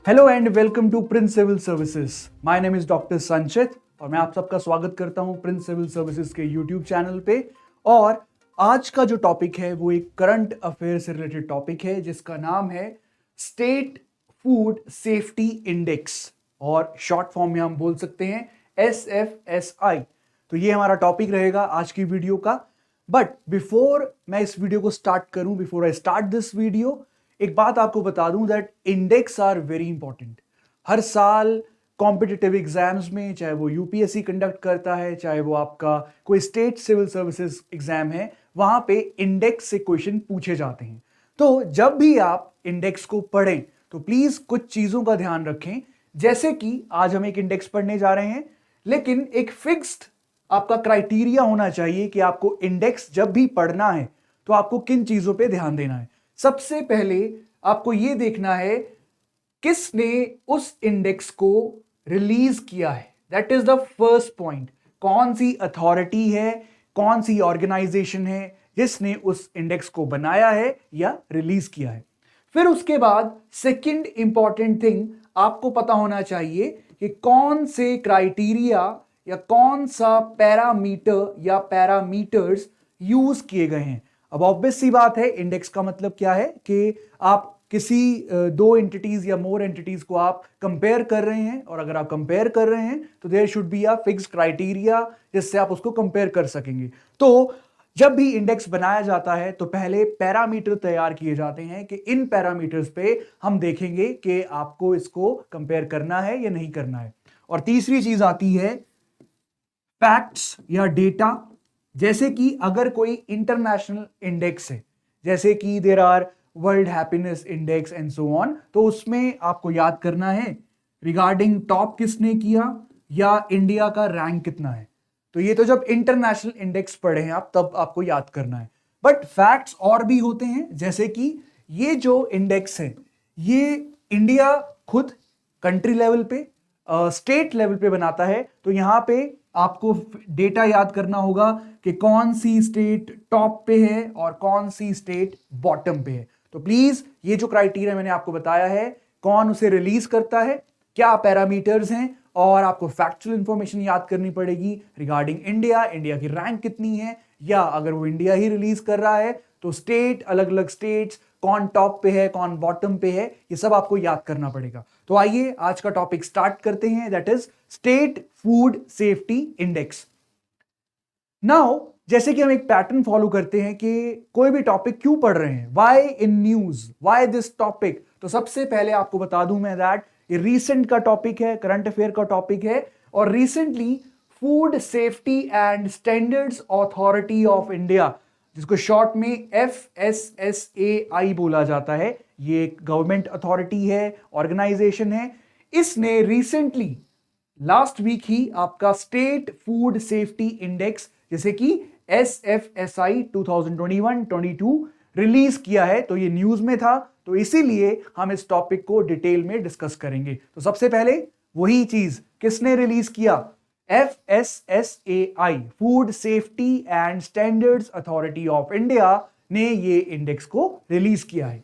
Hello and welcome to Prince Civil Services. My name is doctor Sanchit और मैं आप सबका स्वागत करता हूं प्रिंस सिविल सर्विसेज के यूट्यूब चैनल पे। और आज का जो टॉपिक है वो एक करंट अफेयर से रिलेटेड टॉपिक है जिसका नाम है स्टेट फूड सेफ्टी इंडेक्स, और शॉर्ट फॉर्म में हम बोल सकते हैं SFSI। तो ये हमारा टॉपिक रहेगा आज की वीडियो का। बट बिफोर मैं इस वीडियो को स्टार्ट करूं, before I start this video, एक बात आपको बता दूं that index are very important. हर साल कॉम्पिटिटिव एग्जाम्स में, चाहे वो यूपीएससी कंडक्ट करता है, चाहे वो आपका कोई स्टेट सिविल सर्विसेज एग्जाम है, वहां पे इंडेक्स से क्वेश्चन पूछे जाते हैं। तो जब भी आप इंडेक्स को पढ़ें तो प्लीज कुछ चीजों का ध्यान रखें, जैसे कि आज हम एक इंडेक्स पढ़ने जा रहे हैं, लेकिन एक फिक्स्ड आपका क्राइटेरिया होना चाहिए कि आपको इंडेक्स जब भी पढ़ना है तो आपको किन चीजों पे ध्यान देना है। सबसे पहले आपको यह देखना है किसने उस इंडेक्स को रिलीज किया है। That is the first point. कौन सी अथॉरिटी है, कौन सी ऑर्गेनाइजेशन है जिसने उस इंडेक्स को बनाया है या रिलीज किया है। फिर उसके बाद सेकंड इंपॉर्टेंट थिंग आपको पता होना चाहिए कि कौन से क्राइटेरिया या कौन सा पैरामीटर या पैरामीटर्स यूज किए गए हैं। अब ऑब्वियस सी बात है, इंडेक्स का मतलब क्या है कि आप किसी दो एंटिटीज या मोर एंटिटीज को आप कंपेयर कर रहे हैं, और अगर आप कंपेयर कर रहे हैं तो there should be a fix criteria जिससे आप उसको कंपेयर कर सकेंगे। तो जब भी इंडेक्स बनाया जाता है तो पहले पैरामीटर तैयार किए जाते हैं कि इन पैरामीटर्स पे हम देखेंगे कि आपको इसको कंपेयर करना है या नहीं करना है। और तीसरी चीज आती है फैक्ट्स या डेटा। जैसे कि अगर कोई इंटरनेशनल इंडेक्स है, जैसे कि there are world happiness index and so on, तो उसमें आपको याद करना है रिगार्डिंग टॉप किसने किया या इंडिया का रैंक कितना है। तो ये तो जब इंटरनेशनल इंडेक्स पढ़े हैं आप तब आपको याद करना है। बट फैक्ट्स और भी होते हैं, जैसे कि ये जो इंडेक्स है ये इंडिया खुद कंट्री लेवल पे, स्टेट लेवल पे बनाता है। तो यहां पे आपको डेटा याद करना होगा कि कौन सी स्टेट टॉप पे है और कौन सी स्टेट बॉटम पे है। तो प्लीज ये जो क्राइटेरिया मैंने आपको बताया है, कौन उसे रिलीज करता है, क्या पैरामीटर्स हैं, और आपको फैक्चुअल इंफॉर्मेशन याद करनी पड़ेगी रिगार्डिंग इंडिया, इंडिया की रैंक कितनी है, या अगर वो इंडिया ही रिलीज कर रहा है तो स्टेट, अलग अलग स्टेट्स, कौन टॉप पे है कौन बॉटम पे है, ये सब आपको याद करना पड़ेगा। तो आइए आज का टॉपिक स्टार्ट करते हैं, that is state food safety index. Now जैसे कि हम एक पैटर्न फॉलो करते हैं कि कोई भी टॉपिक क्यों पढ़ रहे हैं, why in news, why this topic. तो सबसे पहले आपको बता दूं मैं दैट ये रीसेंट का टॉपिक है, करंट अफेयर का टॉपिक है, और recently food safety and standards authority of India, जिसको शॉर्ट में FSSAI बोला जाता है, ये एक गवर्नमेंट अथॉरिटी है, ऑर्गेनाइजेशन है। इसने रिसेंटली लास्ट वीक ही आपका स्टेट फूड सेफ्टी इंडेक्स, जैसे कि SFSI 2021-22 रिलीज किया है। तो ये न्यूज में था, तो इसीलिए हम इस टॉपिक को डिटेल में डिस्कस करेंगे। तो सबसे पहले वही चीज किसने रिलीज किया, FSSAI food safety and standards authority of India ने ये इंडेक्स को रिलीज किया है।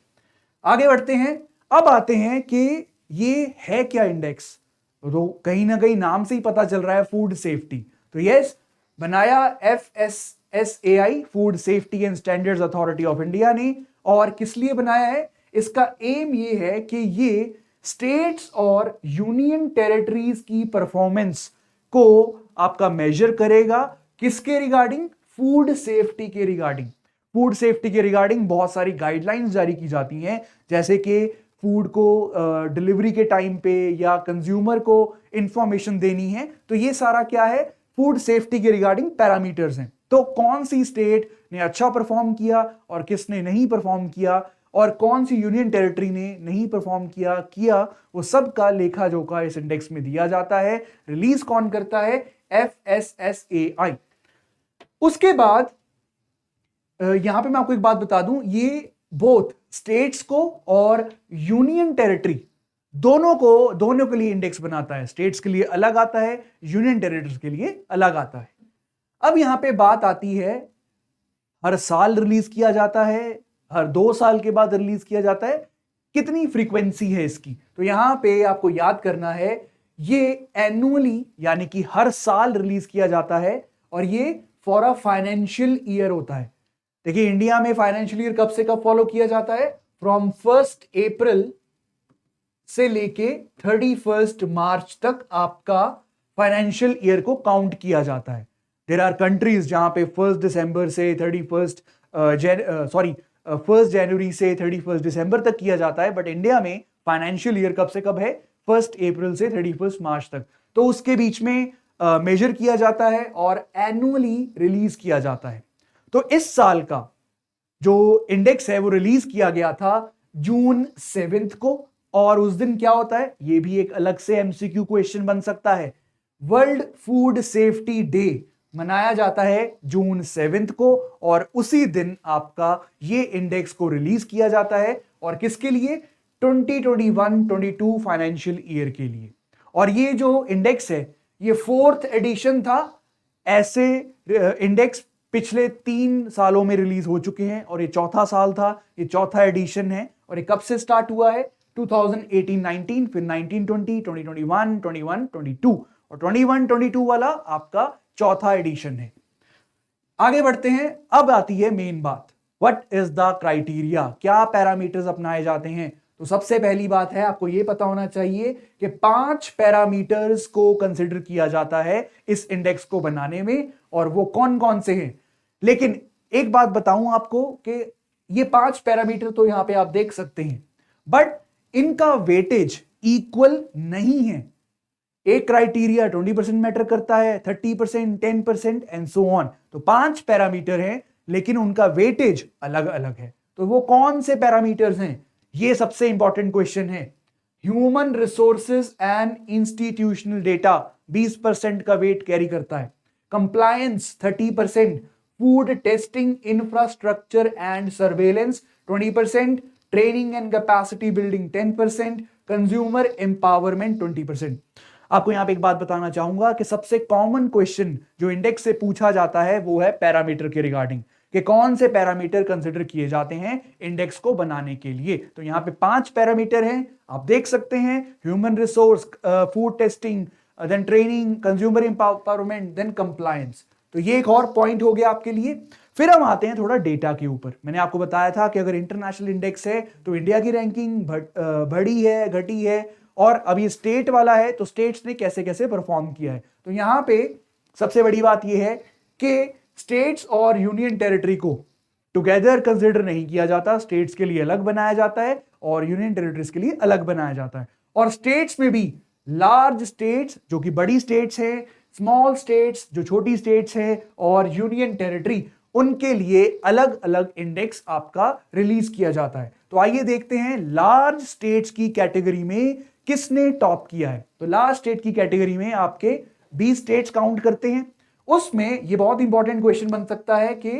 आगे बढ़ते हैं, अब आते हैं कि ये है क्या इंडेक्स। तो कहीं ना कहीं नाम से ही पता चल रहा है फूड सेफ्टी। तो यस, बनाया FSSAI food safety and standards authority of India ने। और किस लिए बनाया है, इसका एम ये है कि ये स्टेट्स और यूनियन टेरिटरीज की परफॉर्मेंस को आपका मेजर करेगा। किसके रिगार्डिंग, फूड सेफ्टी के रिगार्डिंग। फूड सेफ्टी के रिगार्डिंग बहुत सारी गाइडलाइंस जारी की जाती हैं, जैसे कि फूड को डिलीवरी के टाइम पे या कंज्यूमर को इंफॉर्मेशन देनी है। तो ये सारा क्या है, फूड सेफ्टी के रिगार्डिंग पैरामीटर्स हैं। तो कौन सी स्टेट ने अच्छा परफॉर्म किया और किसने नहीं परफॉर्म किया, और कौन सी यूनियन टेरिटरी ने नहीं परफॉर्म किया, वो सब का लेखा जोखा इस इंडेक्स में दिया जाता है। रिलीज कौन करता है, FSSAI। उसके बाद यहां पे मैं आपको एक बात बता दूं, ये बोथ स्टेट्स को और यूनियन टेरिटरी दोनों के लिए इंडेक्स बनाता है। स्टेट्स के लिए अलग आता है, यूनियन टेरिटरीज के लिए अलग आता है। अब यहां पे बात आती है, हर साल रिलीज किया जाता है, हर 2 साल के बाद रिलीज किया जाता है, कितनी फ्रीक्वेंसी है इसकी। तो यहां पे आपको याद करना है ये एनुअली यानी कि हर साल रिलीज किया जाता है और ये फॉर अ फाइनेंशियल ईयर होता है। देखिए इंडिया में फाइनेंशियल ईयर कब से कब फॉलो किया जाता है, फ्रॉम 1 अप्रैल से लेके 31 मार्च तक आपका फाइनेंशियल ईयर को काउंट किया जाता है। देयर आर कंट्रीज जहां पे 1 दिसंबर से 1 जनवरी से 31 दिसंबर तक किया जाता है, बट इंडिया में फाइनेंशियल ईयर कब से कब है, 1 अप्रैल से 31 मार्च तक। तो उसके बीच में मेजर किया जाता है और एनुअली रिलीज किया जाता है। तो इस साल का जो इंडेक्स है वो रिलीज किया गया था जून 7 को, और उस दिन क्या होता है ये भी एक अलग से एमसीक्यू क्वेश्चन बन सकता है। वर्ल्ड फूड सेफ्टी डे मनाया जाता है जून 7 को, और उसी दिन आपका ये इंडेक्स को रिलीज किया जाता है। और किसके लिए, 2021-22 फाइनेंशियल ईयर के लिए। और ये जो इंडेक्स है ये 4th एडिशन था। ऐसे इंडेक्स पिछले 3 सालों में रिलीज हो चुके हैं और ये चौथा साल था, ये चौथा एडिशन है। और ये कब से स्टार्ट हुआ है, 2018-19, फिर 19-20, 2021, 21-22 और 21-22 वाला आपका चौथा एडिशन है। आगे बढ़ते हैं, अब आती है मेन बात, व्हाट इज द क्राइटेरिया, क्या पैरामीटर्स अपनाए जाते हैं। तो सबसे पहली बात है आपको यह पता होना चाहिए कि 5 पैरामीटर्स को कंसिडर किया जाता है इस इंडेक्स को बनाने में, और वो कौन कौन से हैं। लेकिन एक बात बताऊं आपको कि ये 5 पैरामीटर तो यहां पे आप देख सकते हैं, बट इनका वेटेज इक्वल नहीं है। एक क्राइटेरिया 20% मैटर करता है, 30%, 10% एंड सो ऑन। तो 5 पैरामीटर हैं लेकिन उनका वेटेज अलग अलग है। तो वो कौन से पैरामीटर्स हैं, ये सबसे इंपॉर्टेंट क्वेश्चन है। Human resources and institutional data 20% का वेट कैरी करता है। Compliance 30%, food testing infrastructure and surveillance 20%, training and capacity building 10%, consumer empowerment 20%। आपको यहां पे एक बात बताना चाहूंगा कि सबसे कॉमन क्वेश्चन जो इंडेक्स से पूछा जाता है वो है पैरामीटर के रिगार्डिंग, कि कौन से पैरामीटर कंसिडर किए जाते हैं इंडेक्स को बनाने के लिए। तो यहां पे 5 पैरामीटर हैं, आप देख सकते हैं, human resource, food testing, then training, consumer empowerment, then compliance. तो ये एक और पॉइंट हो गया आपके लिए। फिर हम आते हैं थोड़ा डेटा के ऊपर। मैंने आपको बताया था कि अगर इंटरनेशनल इंडेक्स है तो इंडिया की रैंकिंग बढ़ी है, घटी है, और अब ये स्टेट वाला है तो स्टेट्स ने कैसे कैसे परफॉर्म किया है। तो यहां पे सबसे बड़ी बात यह है कि स्टेट्स और यूनियन टेरिटरी को टुगेदर कंसिडर नहीं किया जाता, स्टेट्स के लिए अलग बनाया जाता है और यूनियन टेरिटरीज के लिए अलग बनाया जाता है। और स्टेट्स में भी लार्ज स्टेट्स जो कि बड़ी स्टेट्स है, स्मॉल स्टेट्स जो छोटी स्टेट्स है, और यूनियन टेरिटरी, उनके लिए अलग अलग इंडेक्स आपका रिलीज किया जाता है। तो आइए देखते हैं लार्ज स्टेट्स की कैटेगरी में किसने टॉप किया है। तो लार्ज स्टेट की कैटेगरी में आपके 20 स्टेट्स काउंट करते हैं। उसमें ये बहुत इंपॉर्टेंट क्वेश्चन बन सकता है कि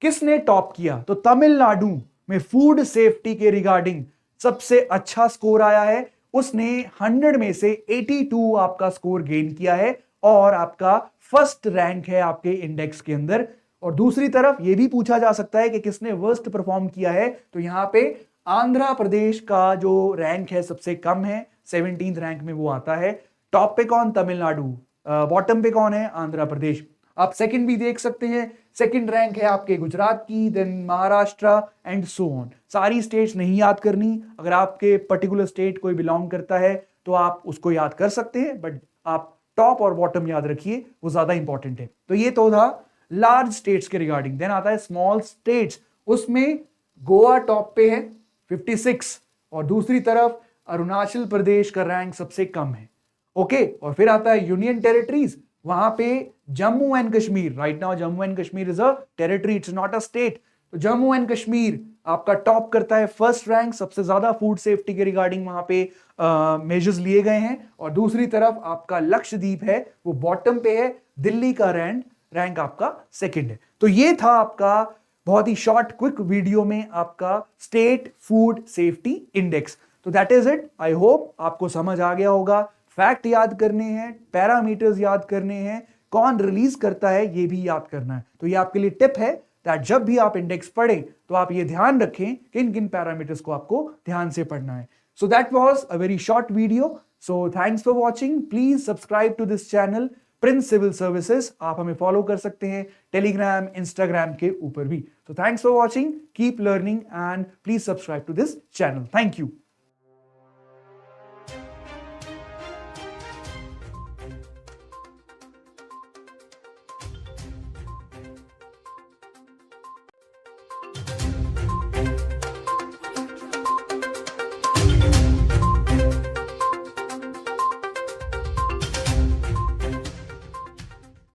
किसने टॉप किया। तो तमिलनाडु में फूड सेफ्टी के रिगार्डिंग सबसे अच्छा स्कोर आया है, उसने 100 में से 82 आपका स्कोर गेन किया है और आपका फर्स्ट रैंक है आपके इंडेक्स के अंदर। और दूसरी तरफ यह भी पूछा जा सकता है कि किसने वर्स्ट परफॉर्म किया है। तो यहां पे आंध्र प्रदेश का जो रैंक है सबसे कम है, 17th रैंक में वो आता है। टॉप पे कौन, तमिलनाडु, बॉटम पे कौन है, आंध्र प्रदेश। आप सेकंड भी देख सकते हैं, सेकंड रैंक है आपके गुजरात की, then Maharashtra and so on. सारी स्टेट्स नहीं याद करनी, अगर आपके पर्टिकुलर स्टेट कोई बिलोंग करता है तो आप उसको याद कर सकते हैं, बट आप टॉप और बॉटम याद रखिए, वो ज्यादा इंपॉर्टेंट है। तो ये तो था लार्ज स्टेट्स के रिगार्डिंग। देन आता है स्मॉल स्टेट्स, उसमें गोवा टॉप पे है 56, और दूसरी तरफ अरुणाचल प्रदेश का रैंक सबसे कम है। ओके, और फिर आता है यूनियन टेरिटरीज, वहां पे Jammu and Kashmir, right now Jammu and Kashmir is a territory, it's not a state. तो जम्मू एंड कश्मीर आपका टॉप करता है, फर्स्ट रैंक, सबसे ज्यादा फूड सेफ्टी के रिगार्डिंग वहां पे मेजर्स लिए गए हैं। और दूसरी तरफ आपका लक्षद्वीप है, वो बॉटम पे है, दिल्ली का रैंक आपका सेकंड है। तो ये था आपका बहुत ही शॉर्ट क्विक वीडियो में आपका स्टेट फूड सेफ्टी इंडेक्स। तो that is it. I hope आपको समझ आ गया होगा। फैक्ट याद करने हैं, पैरामीटर्स याद करने हैं, कौन रिलीज करता है ये भी याद करना है। तो ये आपके लिए टिप है, दैट जब भी आप इंडेक्स पढ़ें तो आप ये ध्यान रखें किन किन पैरामीटर्स को आपको ध्यान से पढ़ना है. So that was a very short video. So thanks for watching. Please subscribe to this channel Prince Civil Services. आप हमें फॉलो कर सकते हैं टेलीग्राम, इंस्टाग्राम के ऊपर भी. So thanks for watching. Keep learning and please subscribe to this channel. Thank you.